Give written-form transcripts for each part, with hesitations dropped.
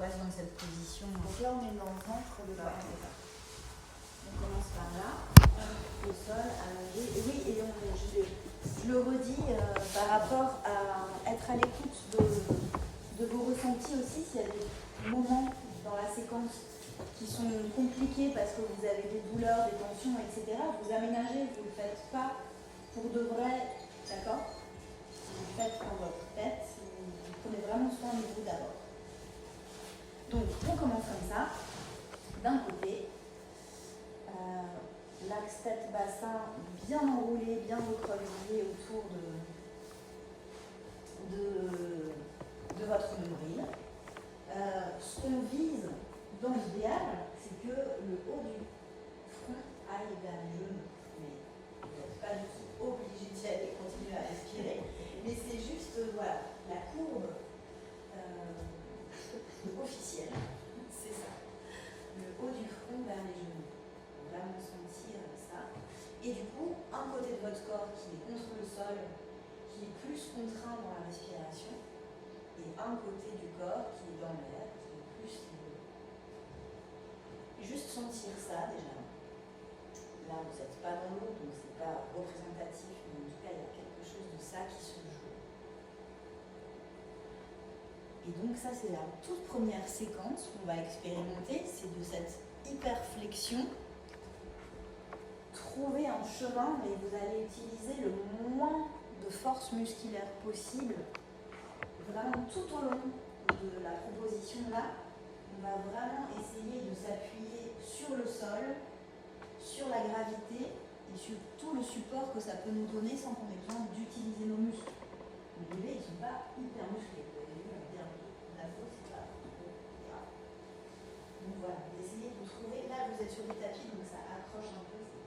reste dans cette position. Donc là, on est dans le ventre de la hanche. On commence par là, au sol, allongé. Et oui, et je le redis par rapport à être à l'écoute de vos ressentis aussi, s'il y a des moments dans la séquence qui sont compliqués parce que vous avez des douleurs, des tensions, etc. Vous aménagez, vous ne le faites pas pour de vrai, d'accord? Vous le faites dans votre tête, vous prenez vraiment soin de vous d'abord. Donc, on commence comme ça. D'un côté, l'axe tête-bassin bien enroulé, bien recroquevillé autour de votre nombril. Ce qu'on vise dans l'idéal, c'est que le haut du front aille vers les genoux. Mais vous n'êtes pas du tout obligé d'y aller, continuer à respirer. Mais c'est juste, voilà, la courbe officielle, c'est ça. Le haut du front vers les genoux. On va vraiment sentir ça. Et du coup, un côté de votre corps qui est contre le sol, qui est plus contraint dans la respiration, et un côté du corps qui est dans l'air, qui est plus libre. Juste sentir ça déjà. Là, vous n'êtes pas dans l'eau, donc c'est pas représentatif, mais en tout cas, il y a quelque chose de ça qui se joue. Et donc ça, c'est la toute première séquence qu'on va expérimenter, c'est de cette hyperflexion. Trouvez un chemin, mais vous allez utiliser le moins de force musculaire possible. Vraiment tout au long de la proposition là, on va vraiment essayer de s'appuyer sur le sol, sur la gravité et sur tout le support que ça peut nous donner sans qu'on ait besoin d'utiliser nos muscles. Les bébés, ils ne sont pas hyper musclés. Vous avez vu, la peau, c'est pas trop grave. Donc voilà, vous essayez de trouver. Là, vous êtes sur des tapis, donc ça accroche un peu, c'est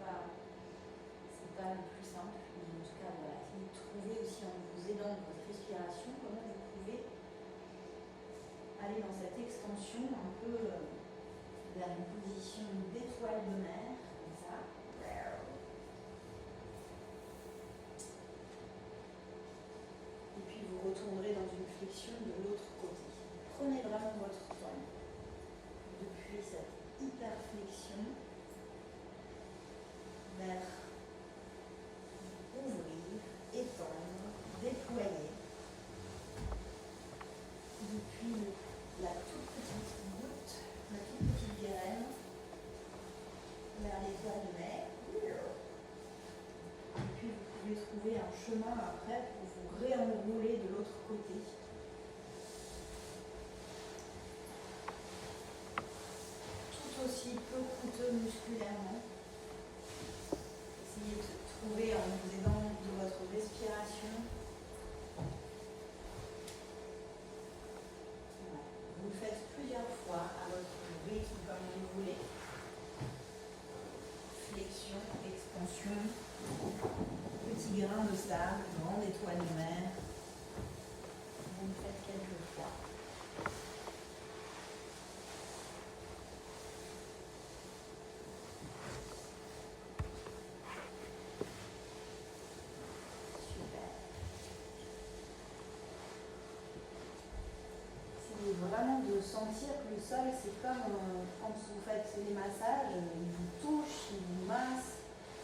pas le plus simple. Mais en tout cas, voilà, essayez de trouver aussi en vous aidant de votre respiration comment vous pouvez aller dans cette extension un peu vers une position d'étoile de mer, comme ça. Et puis vous retournerez dans une flexion de l'autre côté. Prenez vraiment votre temps depuis cette hyperflexion vers ouvrir, étendre, déployer. Depuis la toute petite goutte, la toute petite graine, vers l'étoile de mer. Et puis vous pouvez trouver un chemin après pour vous réenrouler de l'autre côté. Tout aussi peu coûteux musculairement. Essayez de trouver en vous aidant de votre respiration. Vous le faites plusieurs fois à votre rythme comme vous le voulez. Flexion, expansion, petit grain de sable, grande étoile de mer. Vous le faites quelques fois. Super. C'est vraiment de sentir que le sol, c'est comme quand vous faites les massages, il vous touche, il vous masse,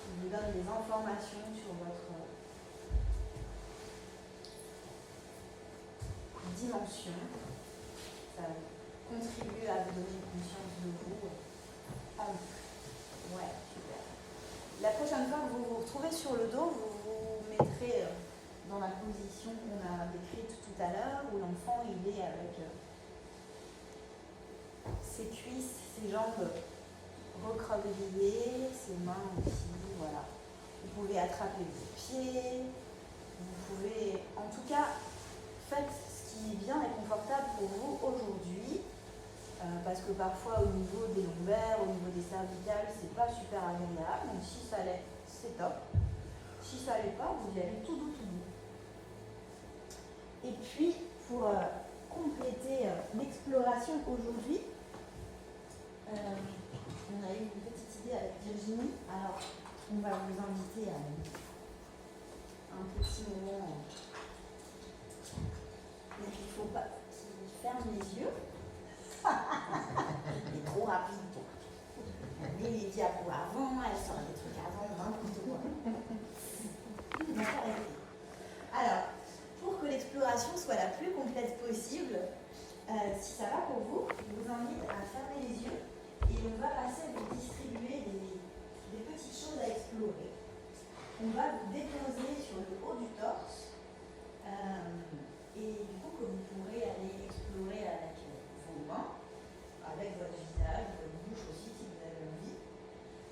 il vous donne des informations sur votre dimension. Ça contribue à vous donner conscience de vous. Ouais, super. La prochaine fois que vous vous retrouvez sur le dos, vous vous mettrez dans la position qu'on a décrite tout à l'heure, où l'enfant il est avec ses cuisses, ses jambes recroquevillées, ses mains aussi, voilà. Vous pouvez attraper vos pieds, vous pouvez, en tout cas, faites ce qui est bien et confortable pour vous aujourd'hui, parce que parfois au niveau des lombaires, au niveau des cervicales, c'est pas super agréable, donc si ça l'est, c'est top. Si ça l'est pas, vous y allez tout doux, tout doux. Et puis, pour compléter l'exploration aujourd'hui, on a eu une petite idée avec Virginie. Alors, on va vous inviter à un petit moment. Donc, il ne faut pas qu'il ferme les yeux. si ça va pour vous, je vous invite à fermer les yeux et on va passer à vous distribuer des petites choses à explorer. On va vous déposer sur le haut du torse et du coup que vous pourrez aller explorer avec vos mains, avec votre visage, votre bouche aussi si vous avez envie.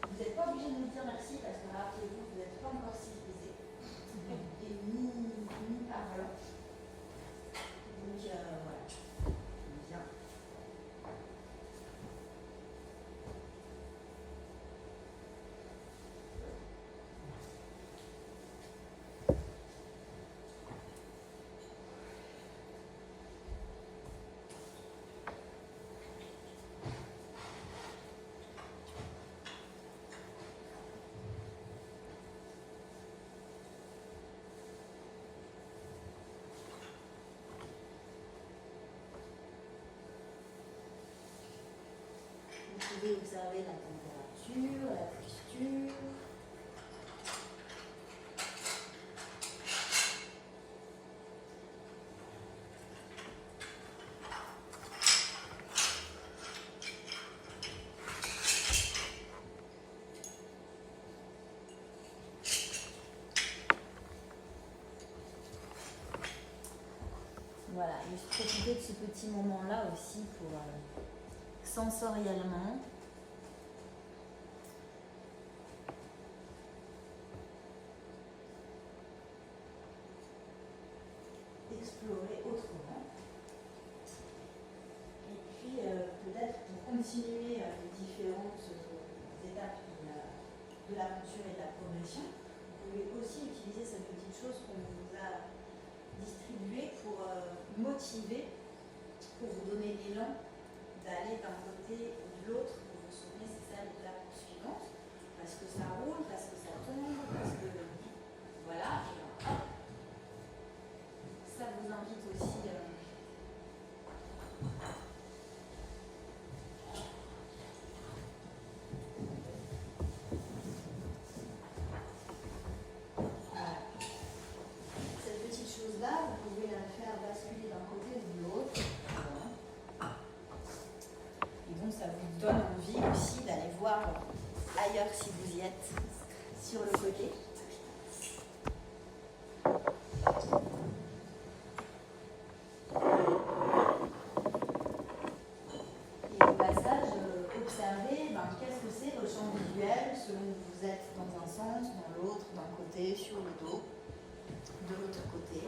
Vous n'êtes pas obligé de nous dire merci parce que rappelez-vous, vous n'êtes pas encore civilisé et ni parlant. Donc voilà, bien. Vous pouvez observer la température, la posture. Voilà, et je profiter de ce petit moment-là aussi pour sensoriellement explorer autrement. Et puis peut-être pour continuer les différentes étapes de l'aventure et de la progression, vous pouvez aussi utiliser cette petite chose qu'on vous a distribuée pour motiver, pour vous donner l'élan d'aller d'un côté ou de l'autre pour vous souvenir c'est ça l'étape suivante, parce que ça roule, parce que ça tombe, parce que voilà, et hop, ça vous invite aussi voilà. Cette petite chose-là, vous pouvez la faire basculer d'un côté ou de l'autre. Et donc ça vous donne envie aussi d'aller voir ailleurs si vous y êtes, sur le côté. Et au passage, observez qu'est-ce que c'est votre champ visuel selon que vous êtes dans un sens, dans l'autre, d'un côté, sur le dos, de l'autre côté.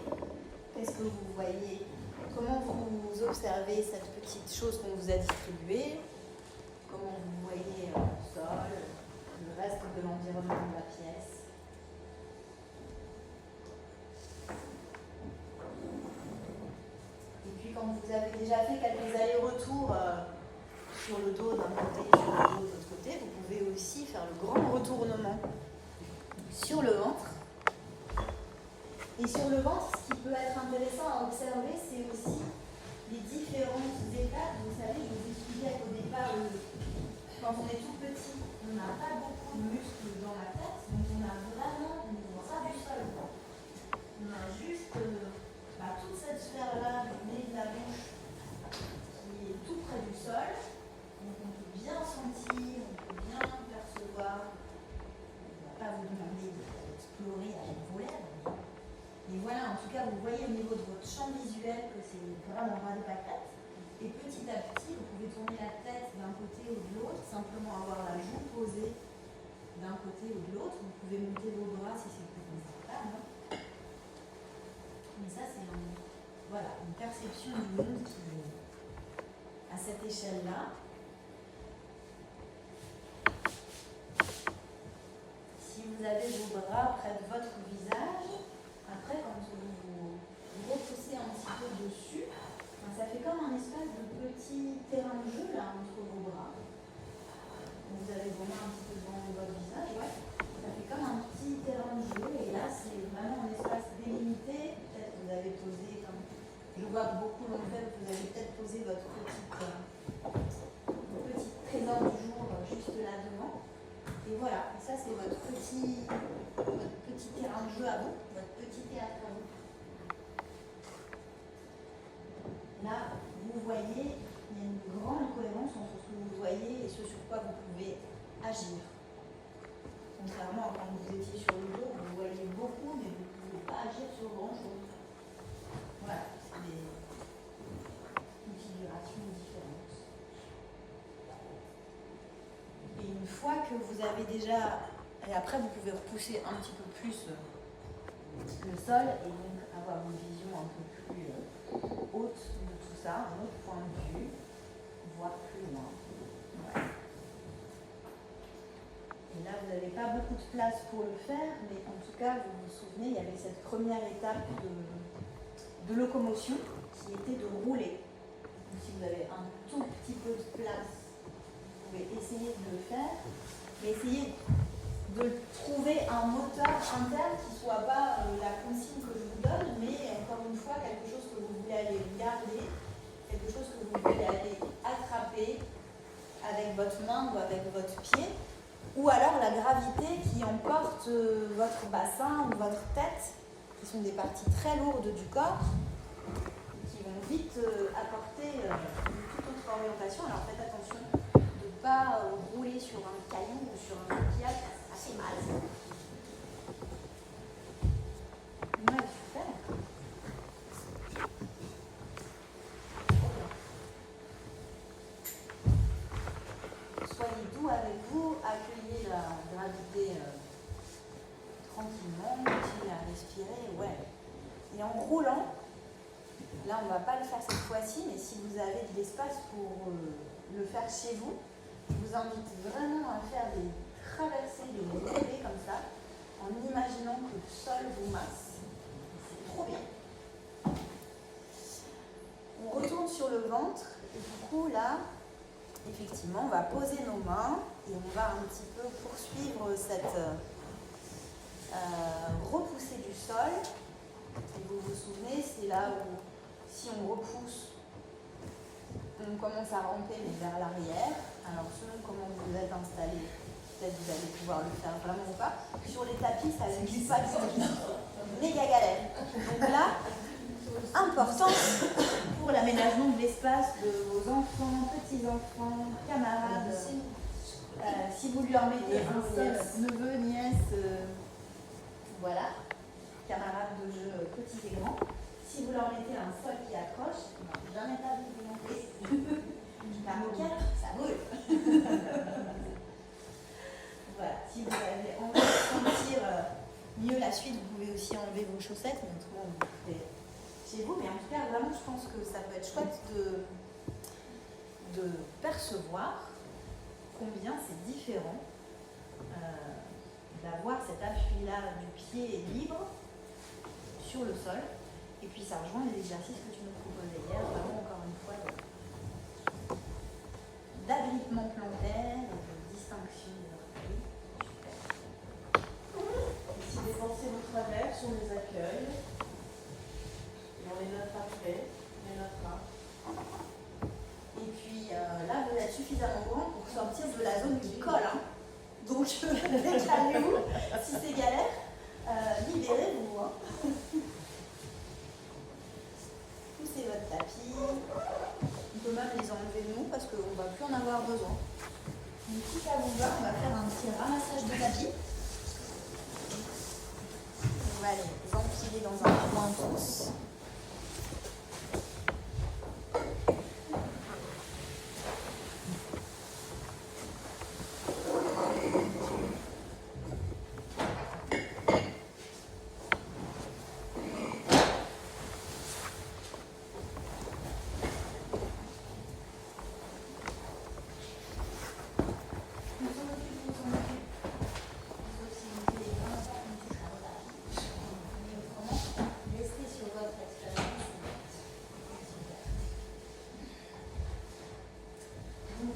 Qu'est-ce que vous voyez? Comment vous observez cette petite chose qu'on vous a distribuée? Comment vous voyez le sol, le reste de l'environnement de la pièce? Et puis quand vous avez déjà fait quelques allers-retours sur le dos d'un côté, sur le dos de l'autre côté, vous pouvez aussi faire le grand retournement sur le ventre. Et sur le ventre, ce qui peut être intéressant à observer, c'est aussi les différentes étapes. Vous savez, je vous expliquais qu'au départ, quand on est tout petit, on n'a pas beaucoup de muscles dans la tête, donc on a vraiment au niveau du sol. On a juste toute cette sphère-là du nez de la bouche qui est tout près du sol. Donc on peut bien sentir, on peut bien percevoir. On ne va pas vous demander d'explorer avec vos lèvres. Et voilà, en tout cas, vous voyez au niveau de votre champ visuel que c'est vraiment ras de pâquerette. Et petit à petit, vous pouvez tourner la tête d'un côté ou de l'autre, simplement avoir la joue posée d'un côté ou de l'autre. Vous pouvez monter vos bras si c'est plus confortable. Mais ça, c'est une perception du monde qui est à cette échelle-là. Si vous avez vos bras près de votre visage, après, quand vous repoussez un petit peu dessus, ça fait comme un espèce de petit terrain de jeu là entre vos bras. Vous avez vos mains un petit peu devant votre visage, ouais. Ça fait comme un petit terrain de jeu et là c'est vraiment un espace délimité. Peut-être que vous avez posé, comme je vois que beaucoup l'ont fait, vous avez peut-être posé votre petit trésor du jour juste là devant. Et voilà, ça c'est votre petit terrain de jeu à vous, votre petit théâtre à vous. Là, vous voyez, il y a une grande cohérence entre ce que vous voyez et ce sur quoi vous pouvez agir. Contrairement à quand vous étiez sur le dos, vous voyez beaucoup, mais vous ne pouvez pas agir sur grand-chose. Voilà, c'est des configurations différentes. Et une fois que vous avez déjà... Et après, vous pouvez repousser un petit peu plus le sol et donc avoir une vision un peu plus haute de tout ça, un autre point de vue, voire plus loin. Ouais. Et là, vous n'avez pas beaucoup de place pour le faire, mais en tout cas, vous vous souvenez, il y avait cette première étape de locomotion qui était de rouler. Donc, si vous avez un tout petit peu de place, vous pouvez essayer de le faire, mais essayez de trouver un moteur interne qui ne soit pas la consigne que je vous donne, mais encore une fois, quelque chose que vous voulez aller garder, quelque chose que vous voulez aller attraper avec votre main ou avec votre pied, ou alors la gravité qui emporte votre bassin ou votre tête, qui sont des parties très lourdes du corps, qui vont vite apporter une toute autre orientation. Alors faites attention de ne pas rouler sur un caillou ou sur un coquillage, c'est assez mal. Ouais, super. Soyez doux avec vous, accueillez la gravité tranquillement, continuez à respirer, ouais. Et en roulant, là on ne va pas le faire cette fois-ci, mais si vous avez de l'espace pour le faire chez vous, je vous invite vraiment à faire des traversées, de rouler comme ça, en imaginant que le sol vous masse. C'est trop bien. On retourne sur le ventre, et du coup là, effectivement, on va poser nos mains et on va un petit peu poursuivre cette repoussée du sol. Et vous vous souvenez, c'est là où, si on repousse, on commence à ramper mais vers l'arrière. Alors, selon comment vous êtes installé, peut-être vous allez pouvoir le faire vraiment ou pas. Sur les tapis, ça ne glisse pas du tout. Méga galère. Donc là, important pour l'aménagement de l'espace de vos enfants, petits-enfants, camarades. Si vous lui en mettez un neveu, nièce, voilà, camarades de jeu petits et grands. Si vous leur mettez un sol qui accroche, ils n'ont jamais pas vu vous monter. La moquette, ça brûle. Voilà, si vous avez envie de sentir mieux la suite, vous pouvez aussi enlever vos chaussettes, mais autrement vous pouvez chez vous. Mais en tout cas, vraiment, je pense que ça peut être chouette de percevoir combien c'est différent d'avoir cet appui-là du pied libre sur le sol. Et puis ça rejoint les exercices que tu nous proposais hier, vraiment encore une fois d'agrippement plantaire, de distinction des orteils. Super. Ici, dépensez vos travers, on les accueille. Et on les note après, on les notera. Et puis là, vous êtes suffisamment grand pour sortir de la zone du col. Hein. Donc, décalez-vous. Si c'est galère, libérez-vous. Hein. Poussez votre tapis. On peut même les enlever de nous parce qu'on ne va plus en avoir besoin. Donc, si ça vous va, on va faire un petit ramassage de tapis. On va les empiler dans un coin tous.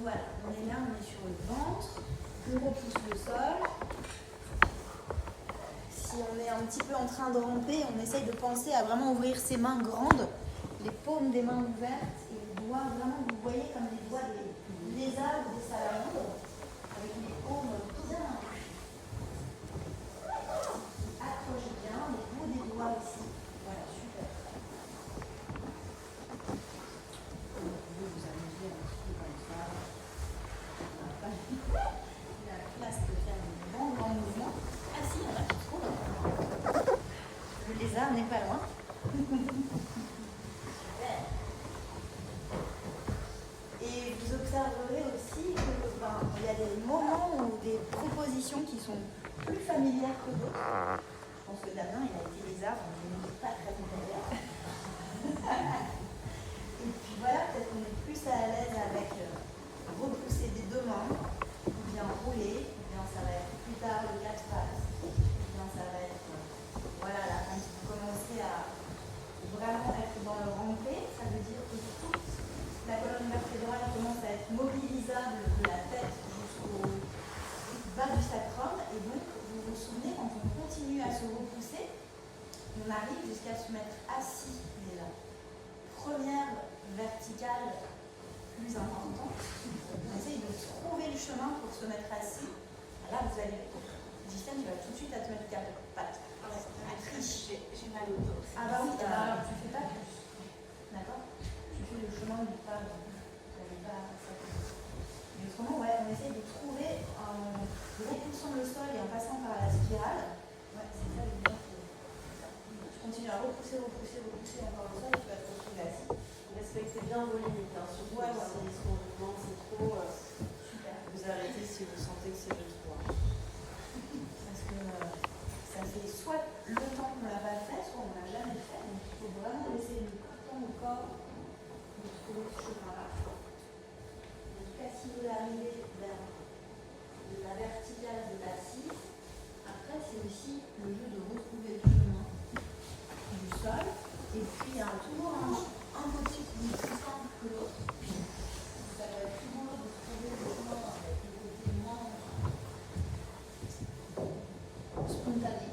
Voilà, on est là, on est sur le ventre, on repousse le sol. Si on est un petit peu en train de ramper, on essaye de penser à vraiment ouvrir ses mains grandes, les paumes des mains ouvertes et les doigts, vraiment vous voyez comme les doigts des lézards ou des salamandres, avec les paumes bien qui accrochent bien, les bouts des doigts aussi. Voilà, super. observerez aussi qu'il y a des moments ou des propositions qui sont plus familières que d'autres. Je pense que Damien, il a été les arbres, mais il n'est pas très familier. Et puis voilà, peut-être qu'on est plus à l'aise avec repousser des deux mains, ou bien rouler, ou bien ça va être plus tard le quatre pattes, ou bien ça va être, voilà, là, quand vous commencez à vraiment être dans le rampé, ça veut dire que toute la colonne vertébrale commence à être mobilisable de la tête jusqu'au bas du sacrum, et donc vous vous souvenez, quand on continue à se repousser, on arrive jusqu'à se mettre assis déjà. Première verticale plus importante, on essaye de trouver le chemin pour se mettre assis. Là, vous allez, Gisèle, tu vas tout de suite à te mettre quatre pattes. J'ai mal au dos. Ah bah oui, alors tu fais pas plus. D'accord? Tu fais le chemin du pas. Tu n'avais pas ça. Mais autrement, ouais, on essaye de trouver en repoussant le sol et en passant par la spirale. Ouais, c'est ça l'idée. Tu continues à repousser encore le sol et tu vas te retrouver assis. Respectez bien vos limites, hein, surtout si ce qu'on vous demande c'est trop. Super. Vous arrêtez si vous sentez que c'est de trop. Parce que ça fait soit le temps qu'on ne l'a pas fait, soit on ne l'a jamais fait. Donc il faut vraiment laisser le temps au corps de trouver ce chemin-là. En tout cas, si vous arrivez vers la verticale de l'assise, après c'est aussi le jeu de retrouver le chemin du sol. Et puis il y a toujours un côté qui est plus simple que l'autre. Ça va être toujours de trouver le chemin avec le côté moins spontané.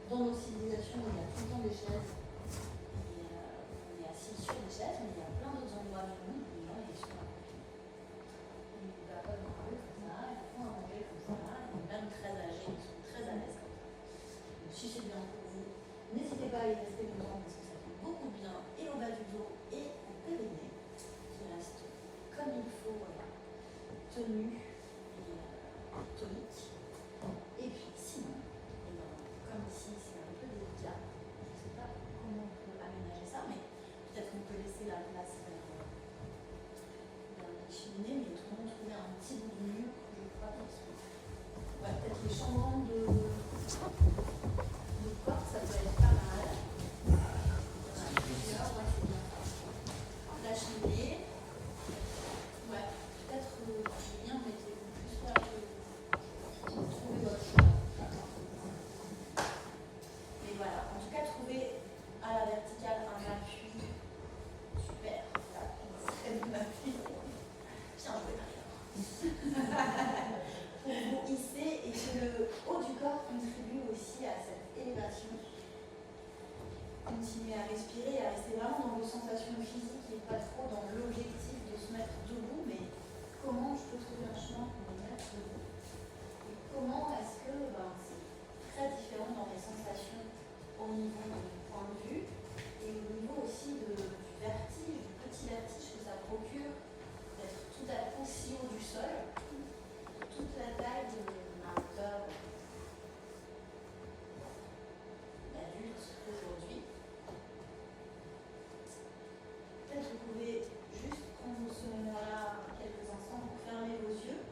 Dans nos civilisations, il y a tout le temps des chaises. Et, on est assis sur des chaises, mais il y a plein d'autres endroits du monde où les gens ils sont accroupis. Ils ne peuvent pas manger comme ça, ils font à manger comme ça, et même très âgés, ils sont très à l'aise comme ça. Donc si c'est bien pour vous, n'hésitez pas à y rester longtemps parce que ça fait beaucoup de bien et au bas du dos et au périnée, qui reste comme il faut tenu et tonique. Et puis sinon, comme ici c'est un peu délicat, je ne sais pas comment on peut aménager ça, mais peut-être qu'on peut laisser la place vers petit bout de mur, je crois qu'ils sont. Ouais, peut-être les chambranles de porte, ça peut être pas mal. Plusieurs, ouais, c'est bien. La cheminée. Ouais, peut-être Julien, mettez-vous plus là que trouver votre choix. Mais voilà, en tout cas, trouver à la verticale un appui. Super. Très bon appui. Bien joué, Maria. Pour vous hisser et que le haut du corps contribue aussi à cette élévation. Continuez à respirer et à rester vraiment dans vos sensations physiques et pas trop dans l'objectif de se mettre debout, mais comment je peux trouver un chemin pour me mettre debout. Et comment est-ce que c'est très différent dans mes sensations au niveau de mon point de vue et au niveau aussi du vertige, du petit vertige que ça procure d'être tout à coup si haut du sol, toute la taille de ma hauteur d'adulte aujourd'hui. Peut-être que vous pouvez juste prendre ce moment-là quelques instants pour fermer vos yeux.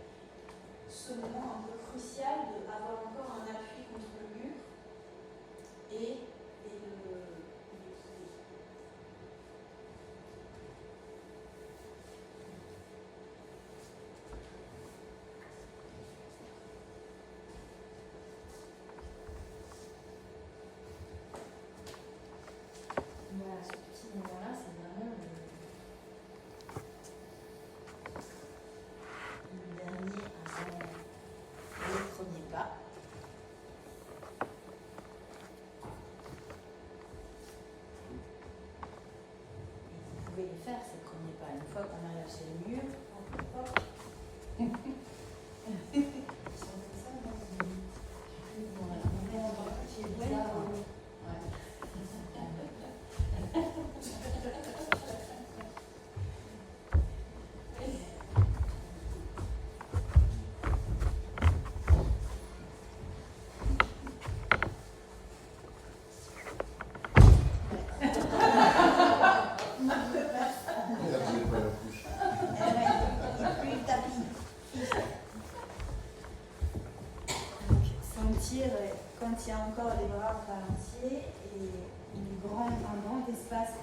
Ce moment un peu crucial d'avoir encore un appui contre le mur et le guider. Voilà, ce petit moment-là, c'est vraiment le dernier avant le premier pas. Et vous pouvez les faire, ces premiers pas. Une fois qu'on a lâché le mur, on peut pas. Ils sont comme ça, non? Voilà. Qui est bizarre. Ouais. Sentir quand il y a encore les bras balanciers et un grand espace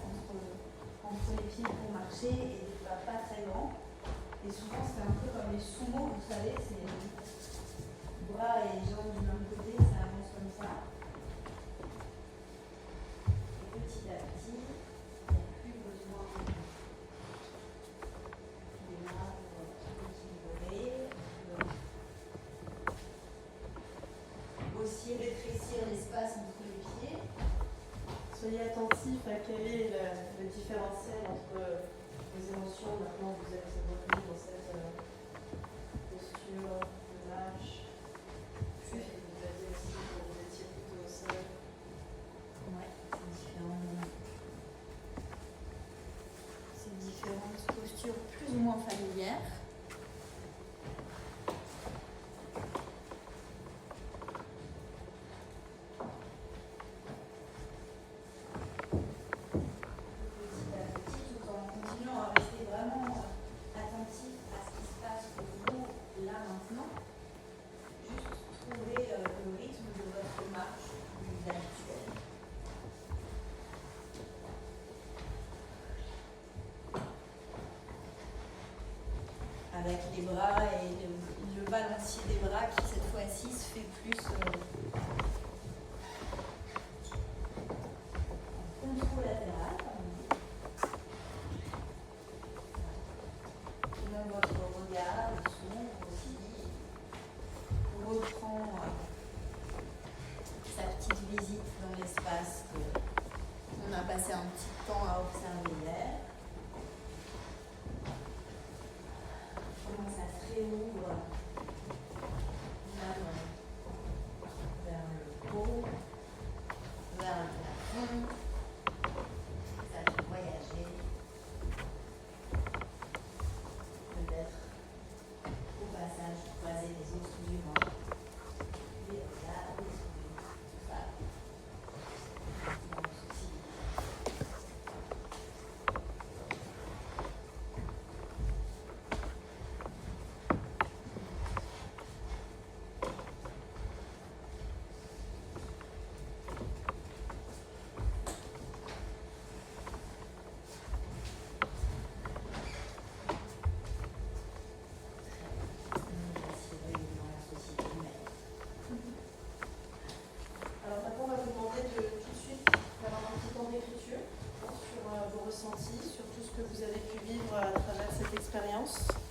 entre les pieds pour marcher et des pas très grands. Et souvent c'est un peu comme les sumo, vous savez, c'est bras et jambes du même côté, ça avance comme ça. Et petit à petit, il n'y a plus besoin des bras pour équilibrer. Aussi rétrécir l'espace entre les pieds. Soyez attentifs à quel est le différentiel entre les émotions. Maintenant, vous êtes revenu dans cette posture de lâche. Vous aviez aussi quand vous étiez plutôt au sol. Ouais, c'est différent. C'est différentes postures plus ou moins familières. Avec les bras et le balancier des bras qui cette fois-ci se fait plus contralatéral. Même votre regard s'ouvre aussi, reprend sa petite visite dans l'espace qu'on a passé un petit temps à observer hier. Comment ça se réouvre même vers force.